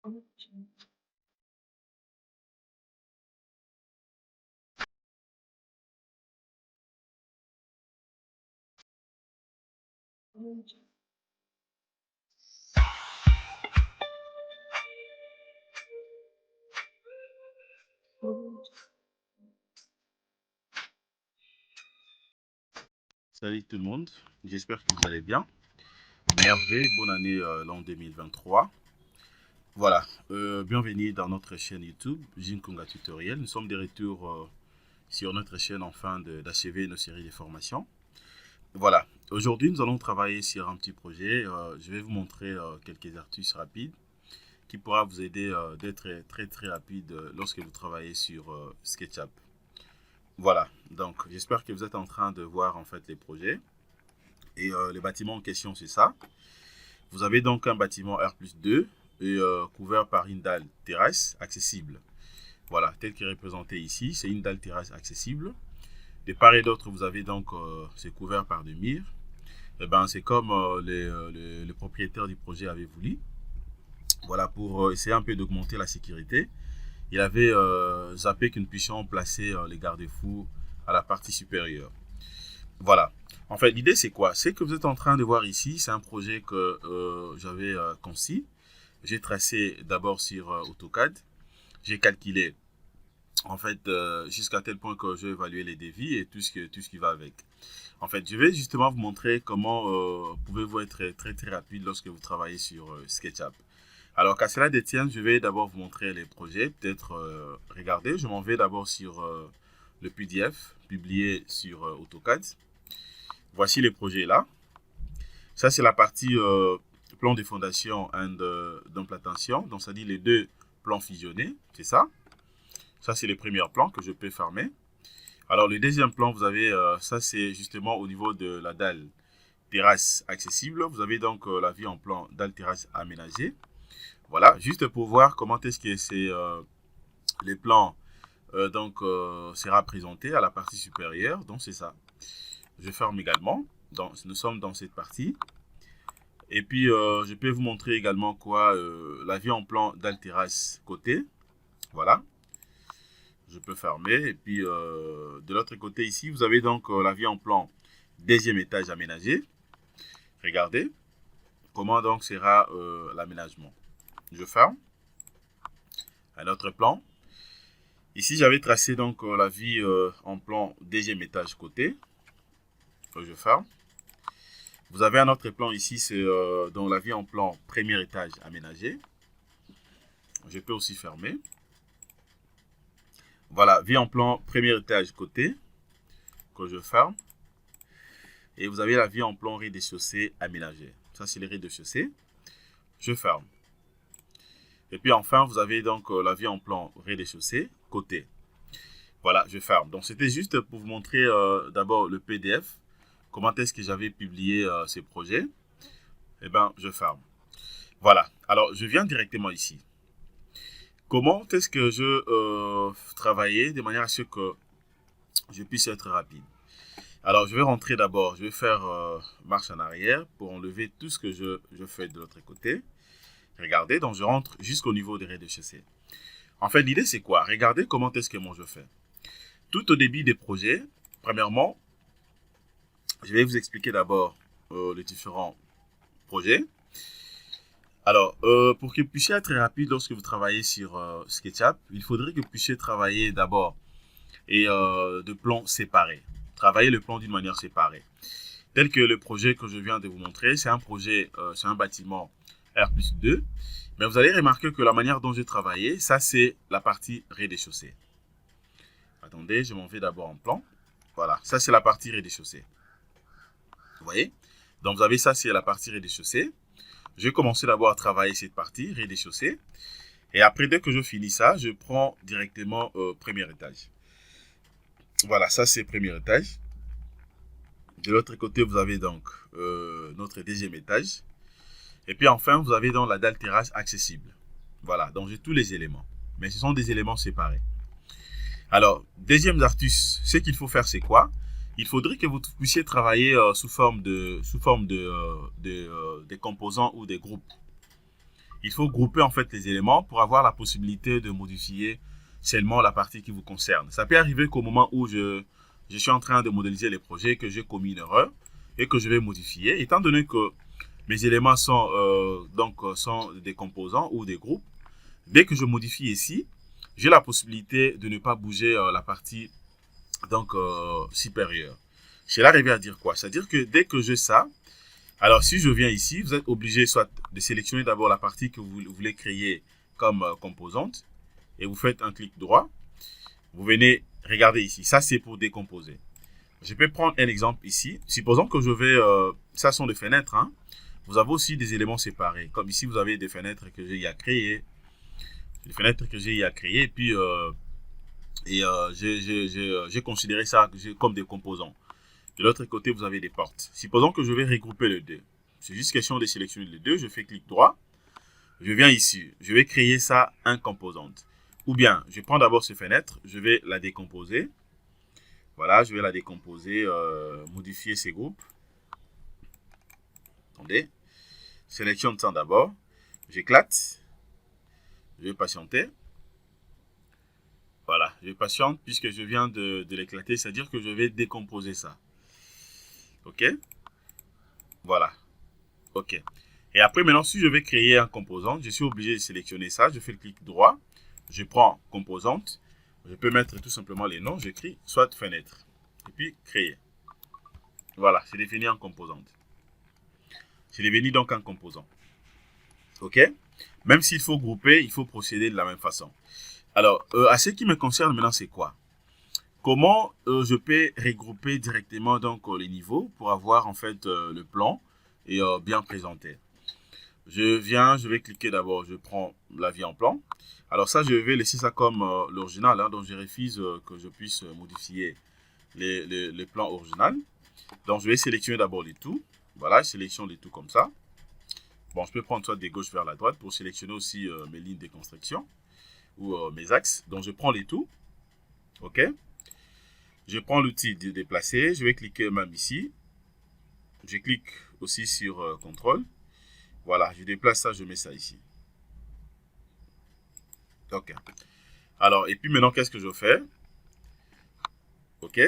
Salut tout le monde, j'espère que vous allez bien. Merveille, bonne année l'an 2023. Voilà, bienvenue dans notre chaîne YouTube, Jinkunga Tutoriel. Nous sommes de retour sur notre chaîne afin d'achever nos séries de formations. Voilà, aujourd'hui nous allons travailler sur un petit projet. Je vais vous montrer quelques astuces rapides qui pourra vous aider d'être très rapide lorsque vous travaillez sur SketchUp. Voilà, donc j'espère que vous êtes en train de voir en fait les projets. Et le bâtiment en question, c'est ça. Vous avez donc un bâtiment R+2 et couvert par une dalle terrasse accessible. Voilà, tel qu'il est représenté ici, c'est une dalle terrasse accessible. De part et d'autre, vous avez donc, c'est couvert par des murs. Et ben, c'est comme le propriétaire du projet avait voulu. Voilà, pour essayer un peu d'augmenter la sécurité. Il avait zappé que nous puissions placer les garde-fous à la partie supérieure. Voilà. En fait, l'idée, c'est quoi? C'est que vous êtes en train de voir ici, c'est un projet que j'avais conçu. J'ai tracé d'abord sur AutoCAD. J'ai calculé, en fait, jusqu'à tel point que je vais évaluer les devis et tout ce qui va avec. En fait, je vais justement vous montrer comment pouvez-vous être très rapide lorsque vous travaillez sur SketchUp. Alors, qu'à cela détienne, je vais d'abord vous montrer les projets. Peut-être, regardez, je m'en vais d'abord sur le PDF publié sur AutoCAD. Voici les projets là. Ça, c'est la partie plan de fondation et d'implantation. Donc, ça dit les deux plans fusionnés. C'est ça. Ça, c'est le premier plan que je peux fermer. Alors, le deuxième plan, vous avez, ça, c'est justement au niveau de la dalle terrasse accessible. Vous avez donc la vue en plan dalle terrasse aménagée. Voilà, juste pour voir comment est-ce que c'est les plans sera présenté à la partie supérieure. Donc, c'est ça. Je ferme également. Donc, nous sommes dans cette partie. Et puis, je peux vous montrer également quoi, la vue en plan dalle terrasse côté. Voilà. Je peux fermer. Et puis, de l'autre côté ici, vous avez donc la vue en plan deuxième étage aménagé. Regardez comment donc sera l'aménagement. Je ferme. Un autre plan. Ici, j'avais tracé donc la vue en plan deuxième étage côté. Je ferme. Vous avez un autre plan ici, c'est dans la vue en plan premier étage aménagé. Je peux aussi fermer. Voilà, vue en plan premier étage côté, que je ferme. Et vous avez la vue en plan rez-de-chaussée aménagé. Ça, c'est le rez-de-chaussée. Je ferme. Et puis enfin, vous avez donc la vue en plan rez-de-chaussée côté. Voilà, je ferme. Donc, c'était juste pour vous montrer d'abord le PDF. Comment est-ce que j'avais publié ces projets. Eh bien, je ferme. Voilà. Alors, je viens directement ici. Comment est-ce que je travaillais de manière à ce que je puisse être rapide. Alors, je vais rentrer d'abord, je vais faire marche en arrière pour enlever tout ce que je fais de l'autre côté. Regardez, donc je rentre jusqu'au niveau des rez-de-chaussée. En fait, l'idée c'est quoi? Regardez comment est-ce que moi je fais. Tout au début des projets, premièrement, je vais vous expliquer d'abord les différents projets. Alors, pour que vous puissiez être rapide lorsque vous travaillez sur SketchUp, il faudrait que vous puissiez travailler d'abord et de plans séparés. Travailler le plan d'une manière séparée. Tel que le projet que je viens de vous montrer, c'est un projet, c'est un bâtiment R+2. Mais vous allez remarquer que la manière dont j'ai travaillé, ça c'est la partie rez-de-chaussée. Attendez, je m'en vais d'abord en plan. Voilà, ça c'est la partie rez-de-chaussée. Vous voyez? Donc vous avez ça, c'est la partie rez-de-chaussée. Je vais commencer d'abord à travailler cette partie rez-de-chaussée. Et après, dès que je finis ça, je prends directement premier étage. Voilà, ça c'est premier étage. De l'autre côté, vous avez donc notre deuxième étage. Et puis enfin, vous avez donc la dalle terrasse accessible. Voilà, donc j'ai tous les éléments. Mais ce sont des éléments séparés. Alors, deuxième astuce, ce qu'il faut faire, c'est quoi? Il faudrait que vous puissiez travailler sous forme de composants ou des groupes. il faut grouper en fait les éléments pour avoir la possibilité de modifier seulement la partie qui vous concerne. Ça peut arriver qu'au moment où je suis en train de modéliser les projets, que j'ai commis une erreur et que je vais modifier, étant donné que mes éléments sont des composants ou des groupes, dès que je modifie ici, j'ai la possibilité de ne pas bouger la partie supérieure. Cela revient à dire quoi? C'est-à-dire que dès que j'ai ça, alors si je viens ici, vous êtes obligé soit de sélectionner d'abord la partie que vous voulez créer comme composante et vous faites un clic droit. Vous venez regarder ici. Ça, c'est pour décomposer. Je peux prendre un exemple ici. Supposons que je vais... ça sont des fenêtres. Hein. Vous avez aussi des éléments séparés. Comme ici, vous avez des fenêtres que j'ai à créer. Des fenêtres que j'ai à créer. Et puis, j'ai considéré ça comme des composants. De l'autre côté, vous avez des portes. Supposons que je vais regrouper les deux. C'est juste question de sélectionner les deux. Je fais clic droit. Je viens ici. Je vais créer ça en composante. Ou bien, je prends d'abord cette fenêtre. Je vais la décomposer. Voilà, je vais la décomposer, modifier ces groupes. Attendez. Sélectionne ça d'abord. J'éclate. Je vais patienter. Voilà, je patiente puisque je viens de l'éclater. C'est-à-dire que je vais décomposer ça. OK? Voilà. OK. Et après, maintenant, si je vais créer un composant, je suis obligé de sélectionner ça. Je fais le clic droit. Je prends composante. Je peux mettre tout simplement les noms. J'écris soit fenêtre. Et puis, créer. Voilà, c'est défini en composante. C'est devenu donc un composant. OK? Même s'il faut grouper, il faut procéder de la même façon. Alors, à ce qui me concerne maintenant, c'est quoi? Comment je peux regrouper directement donc les niveaux pour avoir en fait le plan et bien présenté. Je vais cliquer d'abord, je prends la vie en plan. Alors ça, je vais laisser ça comme l'original, hein, donc je refuse que je puisse modifier les plans originaux. Donc je vais sélectionner d'abord les tout. Voilà, je sélectionne les tout comme ça. Bon, je peux prendre soit de gauche vers la droite pour sélectionner aussi mes lignes de construction ou mes axes. Donc je prends les tout. OK. Je prends l'outil de déplacer. Je vais cliquer même ici. Je clique aussi sur contrôle. Voilà, je déplace ça, je mets ça ici. OK. Alors, et puis maintenant, qu'est-ce que je fais? OK.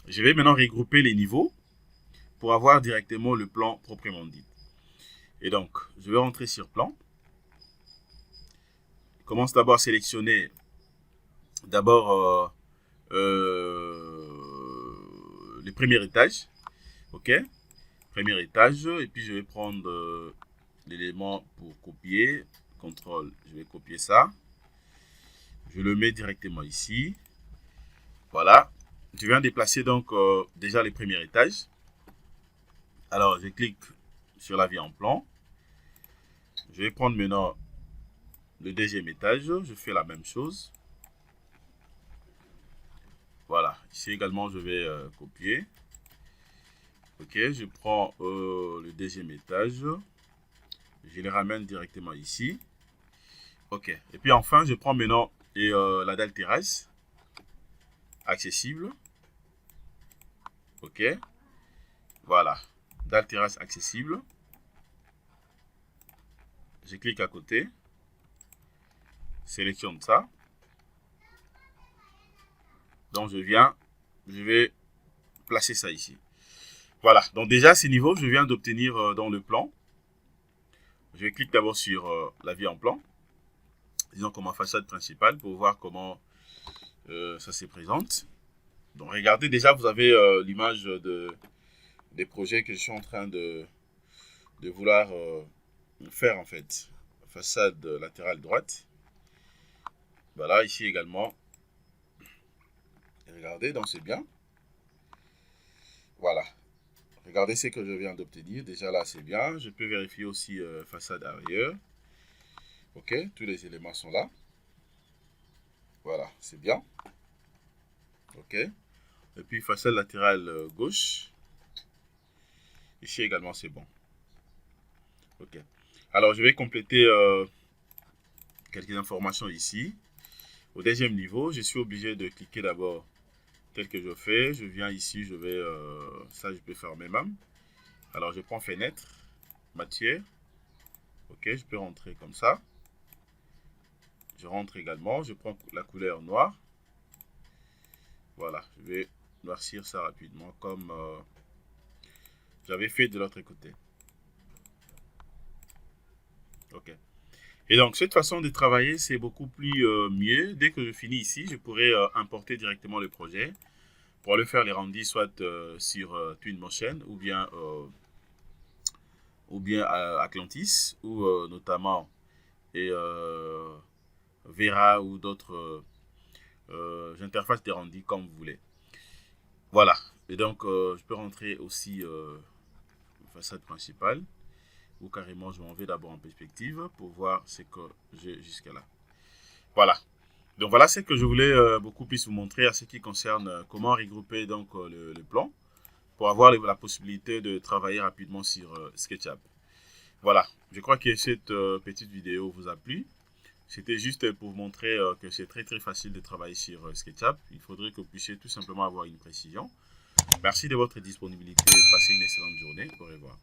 Je vais maintenant regrouper les niveaux pour avoir directement le plan proprement dit. Et donc, je vais rentrer sur plan. Je commence d'abord à sélectionner d'abord le premier étage. OK. Premier étage. Et puis, je vais prendre l'élément pour copier. CTRL, je vais copier ça. Je le mets directement ici. Voilà. Je viens déplacer donc déjà les premiers étages. Alors, je clique sur la vie en plan. Je vais prendre maintenant le deuxième étage. Je fais la même chose. Voilà. Ici également, je vais copier. OK. Je prends le deuxième étage. Je les ramène directement ici. OK. Et puis enfin, je prends maintenant la dalle terrasse. Accessible. OK. Voilà. Dalle terrasse accessible. Je clique à côté. Sélectionne ça. Donc je vais placer ça ici. Voilà. Donc déjà, ces niveaux, je viens d'obtenir dans le plan. Je clique d'abord sur la vie en plan. Disons comme ma façade principale pour voir comment ça se présente. Donc regardez, déjà vous avez l'image des projets que je suis en train de vouloir faire en fait. Façade latérale droite. Voilà, ici également. Et regardez, donc c'est bien. Voilà. Regardez ce que je viens d'obtenir. Déjà là, c'est bien. Je peux vérifier aussi façade arrière. OK, tous les éléments sont là. Voilà, c'est bien. OK. Et puis façade latérale gauche. Ici également, c'est bon. OK. Alors, je vais compléter quelques informations ici. Au deuxième niveau, je suis obligé de cliquer d'abord tel que je fais. Je viens ici, je vais... ça, je peux fermer même. Alors, je prends fenêtre, matière. Ok, je peux rentrer comme ça. Je rentre également, je prends la couleur noire. Voilà, je vais noircir ça rapidement comme j'avais fait de l'autre côté. Ok. Et donc, cette façon de travailler, c'est beaucoup plus mieux. Dès que je finis ici, je pourrais importer directement le projet pour aller faire les rendus soit sur Twinmotion ou bien Atlantis ou notamment et Vera ou d'autres interfaces de rendus comme vous voulez. Voilà. Et donc, je peux rentrer aussi façade principale ou carrément je m'en vais d'abord en perspective pour voir ce que j'ai jusqu'à là. Voilà. Donc voilà ce que je voulais beaucoup plus vous montrer à ce qui concerne comment regrouper donc le plan pour avoir la possibilité de travailler rapidement sur SketchUp. Voilà, je crois que cette petite vidéo vous a plu. C'était juste pour vous montrer que c'est très très facile de travailler sur SketchUp. Il faudrait que vous puissiez tout simplement avoir une précision. Merci de votre disponibilité. Passez une excellente journée. Au revoir.